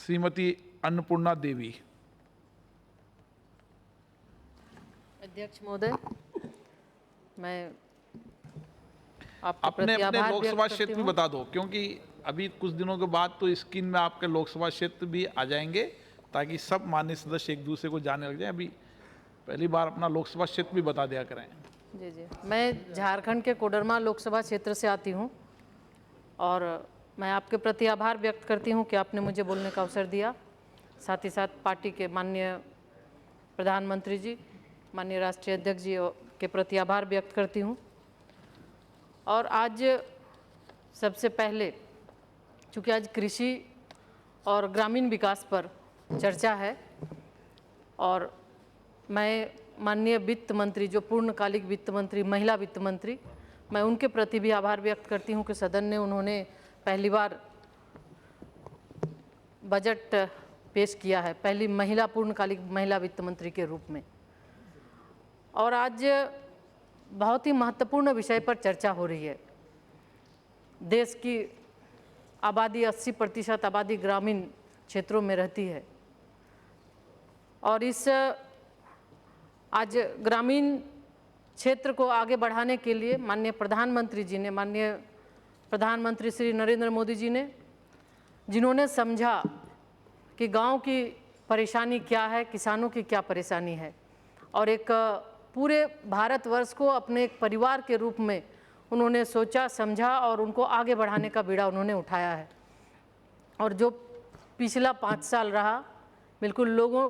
श्रीमती अन्नपूर्णा देवी। अध्यक्ष महोदय, मैं आपके अपने प्रति अपने आभार लोकसभा व्यक्त क्षेत्र करती भी हूँ। बता दो, क्योंकि अभी कुछ दिनों के बाद तो स्क्रीन में आपके लोकसभा क्षेत्र भी आ जाएंगे, ताकि सब माननीय सदस्य एक दूसरे को जानने लग जाए। अभी पहली बार अपना लोकसभा क्षेत्र भी बता दिया करें। जी जी, मैं झारखंड के कोडरमा लोकसभा क्षेत्र से आती हूँ और मैं आपके प्रति आभार व्यक्त करती हूँ कि आपने मुझे बोलने का अवसर दिया। साथ ही साथ पार्टी के माननीय प्रधानमंत्री जी, माननीय राष्ट्रीय अध्यक्ष जी के प्रति आभार व्यक्त करती हूँ। और आज सबसे पहले, चूँकि आज कृषि और ग्रामीण विकास पर चर्चा है और मैं माननीय वित्त मंत्री, जो पूर्णकालिक वित्त मंत्री, महिला वित्त मंत्री, मैं उनके प्रति भी आभार व्यक्त करती हूँ कि सदन ने उन्होंने पहली बार बजट पेश किया है, पहली महिला पूर्णकालिक महिला वित्त मंत्री के रूप में। और आज बहुत ही महत्वपूर्ण विषय पर चर्चा हो रही है। देश की आबादी 80% आबादी ग्रामीण क्षेत्रों में रहती है और इस आज ग्रामीण क्षेत्र को आगे बढ़ाने के लिए माननीय प्रधानमंत्री जी ने, माननीय प्रधानमंत्री श्री नरेंद्र मोदी जी ने, जिन्होंने समझा कि गांव की परेशानी क्या है, किसानों की क्या परेशानी है, और एक पूरे भारतवर्ष को अपने एक परिवार के रूप में उन्होंने सोचा, समझा और उनको आगे बढ़ाने का बीड़ा उन्होंने उठाया है। और जो पिछला 5 साल रहा, बिल्कुल लोगों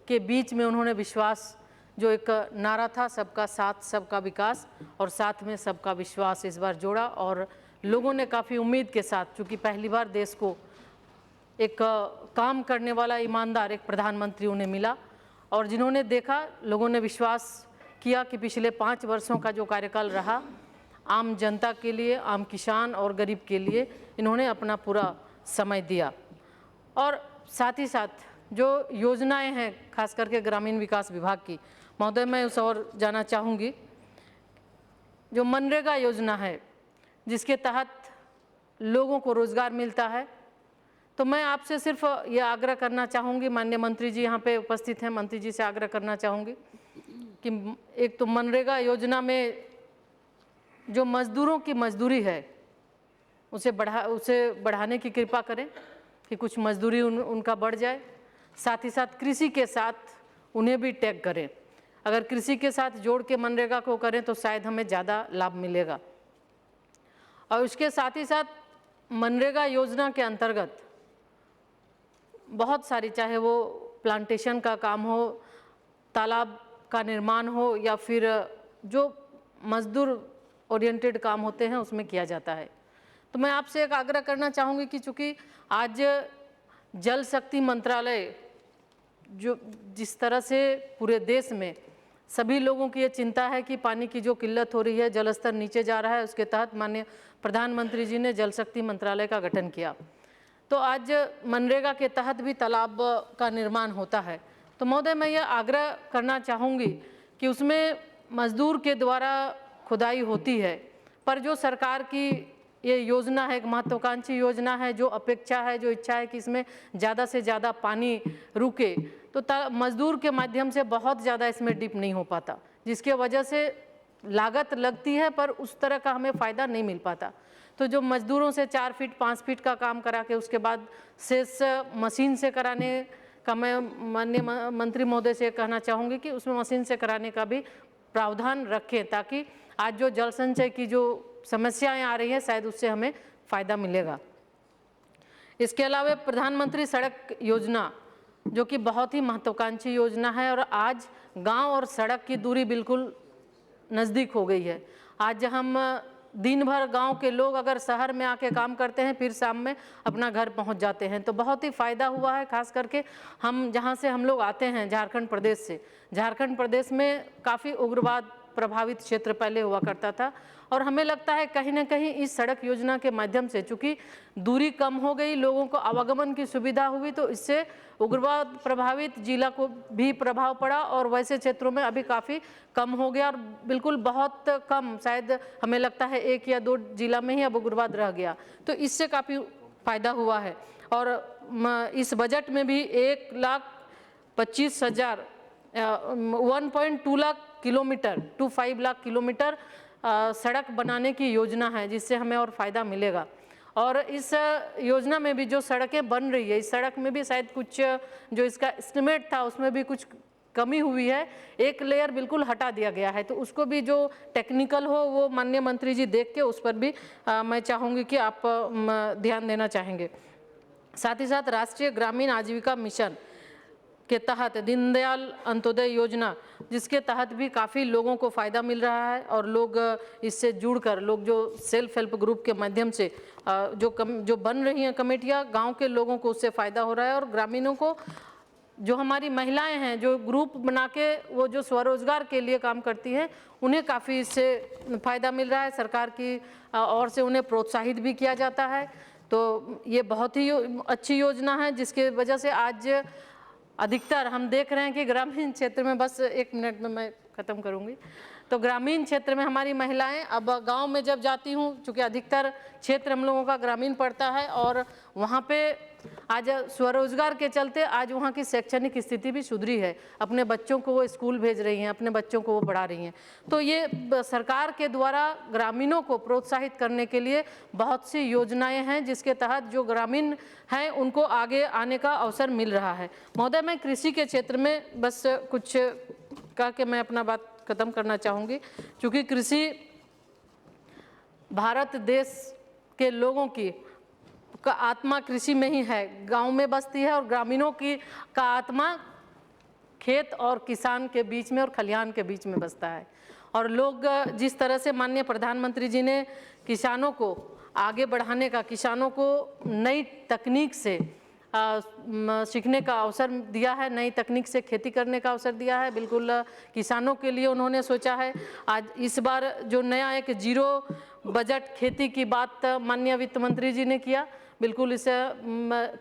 के बीच में उन्होंने विश्वास, जो एक नारा था सबका साथ सबका विकास और साथ में सबका विश्वास, इस बार जोड़ा और लोगों ने काफ़ी उम्मीद के साथ, चूँकि पहली बार देश को एक काम करने वाला ईमानदार एक प्रधानमंत्री उन्हें मिला और जिन्होंने देखा, लोगों ने विश्वास किया कि पिछले 5 वर्षों का जो कार्यकाल रहा, आम जनता के लिए, आम किसान और गरीब के लिए इन्होंने अपना पूरा समय दिया। और साथ ही साथ जो योजनाएं हैं, खास करके ग्रामीण विकास विभाग की, महोदय मैं उस और जाना चाहूँगी, जो मनरेगा योजना है जिसके तहत लोगों को रोज़गार मिलता है, तो मैं आपसे सिर्फ ये आग्रह करना चाहूँगी, माननीय मंत्री जी यहाँ पे उपस्थित हैं, मंत्री जी से आग्रह करना चाहूँगी कि एक तो मनरेगा योजना में जो मज़दूरों की मजदूरी है उसे बढ़ाने की कृपा करें कि कुछ मजदूरी उनका बढ़ जाए। साथ ही साथ कृषि के साथ उन्हें भी टैग करें। अगर कृषि के साथ जोड़ के मनरेगा को करें तो शायद हमें ज़्यादा लाभ मिलेगा। और उसके साथ ही साथ मनरेगा योजना के अंतर्गत बहुत सारी, चाहे वो प्लांटेशन का काम हो, तालाब का निर्माण हो या फिर जो मजदूर ओरिएंटेड काम होते हैं उसमें किया जाता है। तो मैं आपसे एक आग्रह करना चाहूँगी कि चूँकि आज जल शक्ति मंत्रालय, जो जिस तरह से पूरे देश में सभी लोगों की ये चिंता है कि पानी की जो किल्लत हो रही है, जल स्तर नीचे जा रहा है, उसके तहत माननीय प्रधानमंत्री जी ने जल शक्ति मंत्रालय का गठन किया। तो आज मनरेगा के तहत भी तालाब का निर्माण होता है। तो महोदय मैं ये आग्रह करना चाहूँगी कि उसमें मजदूर के द्वारा खुदाई होती है, पर जो सरकार की ये योजना है, एक महत्वाकांक्षी योजना है, जो अपेक्षा है, जो इच्छा है कि इसमें ज़्यादा से ज़्यादा पानी रुके, तो मजदूर के माध्यम से बहुत ज़्यादा इसमें डिप नहीं हो पाता, जिसके वजह से लागत लगती है पर उस तरह का हमें फ़ायदा नहीं मिल पाता। तो जो मजदूरों से 4 फीट 5 फीट का काम करा के उसके बाद शेष मशीन से कराने का, मैं माननीय मंत्री महोदय से कहना चाहूँगी कि उसमें मशीन से कराने का भी प्रावधान रखें, ताकि आज जो जल संचय की जो समस्याएं आ रही हैं शायद उससे हमें फ़ायदा मिलेगा। इसके अलावा प्रधानमंत्री सड़क योजना, जो कि बहुत ही महत्वाकांक्षी योजना है, और आज गांव और सड़क की दूरी बिल्कुल नज़दीक हो गई है। आज हम दिन भर गांव के लोग अगर शहर में आके काम करते हैं, फिर शाम में अपना घर पहुंच जाते हैं, तो बहुत ही फ़ायदा हुआ है। खास करके हम जहां से हम लोग आते हैं, झारखंड प्रदेश से, झारखंड प्रदेश में काफ़ी उग्रवाद प्रभावित क्षेत्र पहले हुआ करता था, और हमें लगता है कहीं ना कहीं इस सड़क योजना के माध्यम से चूँकि दूरी कम हो गई, लोगों को आवागमन की सुविधा हुई, तो इससे उग्रवाद प्रभावित जिला को भी प्रभाव पड़ा और वैसे क्षेत्रों में अभी काफ़ी कम हो गया, और बिल्कुल बहुत कम, शायद हमें लगता है 1 या 2 जिला में ही अब उग्रवाद रह गया, तो इससे काफ़ी फ़ायदा हुआ है। और इस बजट में भी 1,25,000 1.2 लाख किलोमीटर 2.5 लाख किलोमीटर सड़क बनाने की योजना है, जिससे हमें और फ़ायदा मिलेगा। और इस योजना में भी जो सड़कें बन रही है, इस सड़क में भी शायद कुछ जो इसका एस्टिमेट था उसमें भी कुछ कमी हुई है, एक लेयर बिल्कुल हटा दिया गया है। तो उसको भी जो टेक्निकल हो वो माननीय मंत्री जी देख के उस पर भी मैं चाहूँगी कि आप ध्यान देना चाहेंगे। साथ ही साथ राष्ट्रीय ग्रामीण आजीविका मिशन के तहत दीनदयाल अंत्योदय योजना, जिसके तहत भी काफ़ी लोगों को फ़ायदा मिल रहा है और लोग इससे जुड़कर, लोग जो सेल्फ हेल्प ग्रुप के माध्यम से जो बन रही हैं कमेटियाँ, गांव के लोगों को उससे फ़ायदा हो रहा है। और ग्रामीणों को, जो हमारी महिलाएं हैं जो ग्रुप बना के वो जो स्वरोजगार के लिए काम करती हैं, उन्हें काफ़ी इससे फ़ायदा मिल रहा है। सरकार की ओर से उन्हें प्रोत्साहित भी किया जाता है। तो ये बहुत ही अच्छी योजना है, जिसके वजह से आज अधिकतर हम देख रहे हैं कि ग्रामीण क्षेत्र में, बस 1 मिनट में मैं ख़त्म करूंगी, तो ग्रामीण क्षेत्र में हमारी महिलाएं, अब गांव में जब जाती हूं, चूँकि अधिकतर क्षेत्र हम लोगों का ग्रामीण पड़ता है, और वहां पे आज स्वरोजगार के चलते आज वहां की शैक्षणिक स्थिति भी सुधरी है। अपने बच्चों को वो स्कूल भेज रही हैं, अपने बच्चों को वो पढ़ा रही हैं। तो ये सरकार के द्वारा ग्रामीणों को प्रोत्साहित करने के लिए बहुत सी योजनाएं हैं, जिसके तहत जो ग्रामीण हैं उनको आगे आने का अवसर मिल रहा है। महोदय, मैं कृषि के क्षेत्र में बस कुछ कह के मैं अपना बात खत्म करना चाहूँगी। क्योंकि कृषि भारत देश के लोगों की का आत्मा कृषि में ही है, गांव में बसती है, और ग्रामीणों की का आत्मा खेत और किसान के बीच में और खलिहान के बीच में बसता है। और लोग जिस तरह से माननीय प्रधानमंत्री जी ने किसानों को आगे बढ़ाने का, किसानों को नई तकनीक से सीखने का अवसर दिया है, नई तकनीक से खेती करने का अवसर दिया है, बिल्कुल किसानों के लिए उन्होंने सोचा है। आज इस बार जो नया एक जीरो बजट खेती की बात माननीय वित्त मंत्री जी ने किया, बिल्कुल इसे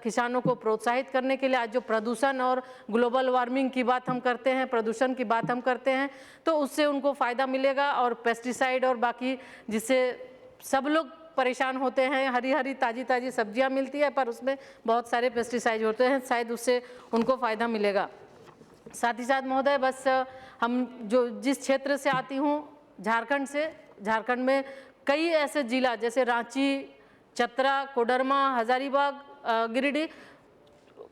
किसानों को प्रोत्साहित करने के लिए। आज जो प्रदूषण और ग्लोबल वार्मिंग की बात हम करते हैं, प्रदूषण की बात हम करते हैं, तो उससे उनको फ़ायदा मिलेगा। और पेस्टिसाइड और बाकी, जिससे सब लोग परेशान होते हैं, हरी हरी ताज़ी ताज़ी सब्जियां मिलती है पर उसमें बहुत सारे पेस्टिसाइड होते हैं, शायद उससे उनको फ़ायदा मिलेगा। साथ ही साथ महोदय, बस हम जो जिस क्षेत्र से आती हूँ, झारखंड से, झारखंड में कई ऐसे जिला जैसे रांची, चतरा, कोडरमा, हजारीबाग, गिरिडीह,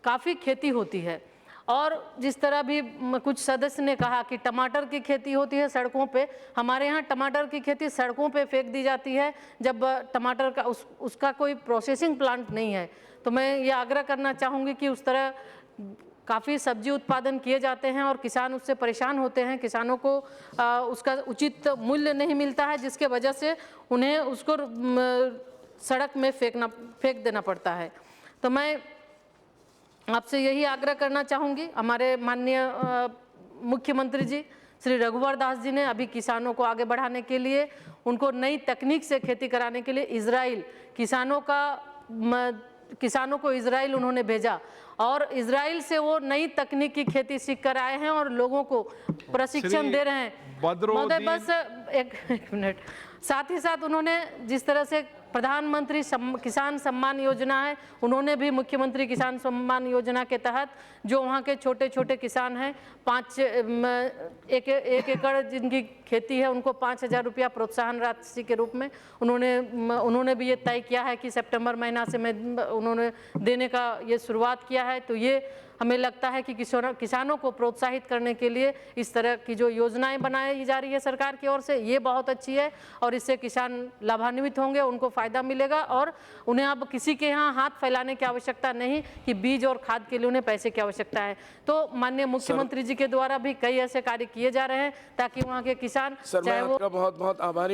काफ़ी खेती होती है। और जिस तरह भी कुछ सदस्य ने कहा कि टमाटर की खेती होती है सड़कों पे, हमारे यहाँ टमाटर की खेती सड़कों पे फेंक दी जाती है, जब टमाटर का उसका कोई प्रोसेसिंग प्लांट नहीं है। तो मैं ये आग्रह करना चाहूँगी कि उस तरह काफ़ी सब्जी उत्पादन किए जाते हैं और किसान उससे परेशान होते हैं, किसानों को उसका उचित मूल्य नहीं मिलता है, जिसके वजह से उन्हें उसको सड़क में फेंक देना पड़ता है। तो मैं आपसे यही आग्रह करना चाहूँगी, हमारे माननीय मुख्यमंत्री जी श्री रघुवर दास जी ने अभी किसानों को आगे बढ़ाने के लिए, उनको नई तकनीक से खेती कराने के लिए इजराइल किसानों को इजराइल उन्होंने भेजा, और इजराइल से वो नई तकनीक की खेती सीख कर आए हैं और लोगों को प्रशिक्षण दे रहे हैं। महोदय, बस एक मिनट। साथ ही साथ उन्होंने जिस तरह से प्रधानमंत्री किसान सम्मान योजना है, उन्होंने भी मुख्यमंत्री किसान सम्मान योजना के तहत जो वहाँ के छोटे छोटे किसान हैं, एक एकड़ जिनकी खेती है, उनको 5,000 रुपया प्रोत्साहन राशि के रूप में उन्होंने भी ये तय किया है कि सितंबर महीना से उन्होंने देने का ये शुरुआत किया है। तो ये हमें लगता है कि किसानों को प्रोत्साहित करने के लिए इस तरह की जो योजनाएं बनाई जा रही है सरकार की ओर से, ये बहुत अच्छी है और इससे किसान लाभान्वित होंगे, उनको फ़ायदा मिलेगा और उन्हें अब किसी के यहाँ हाथ फैलाने की आवश्यकता नहीं कि बीज और खाद के लिए उन्हें पैसे की आवश्यकता है। तो माननीय मुख्यमंत्री जी के द्वारा भी कई ऐसे कार्य किए जा रहे हैं ताकि वहाँ के किसान, चाहे वो बहुत बहुत आभारी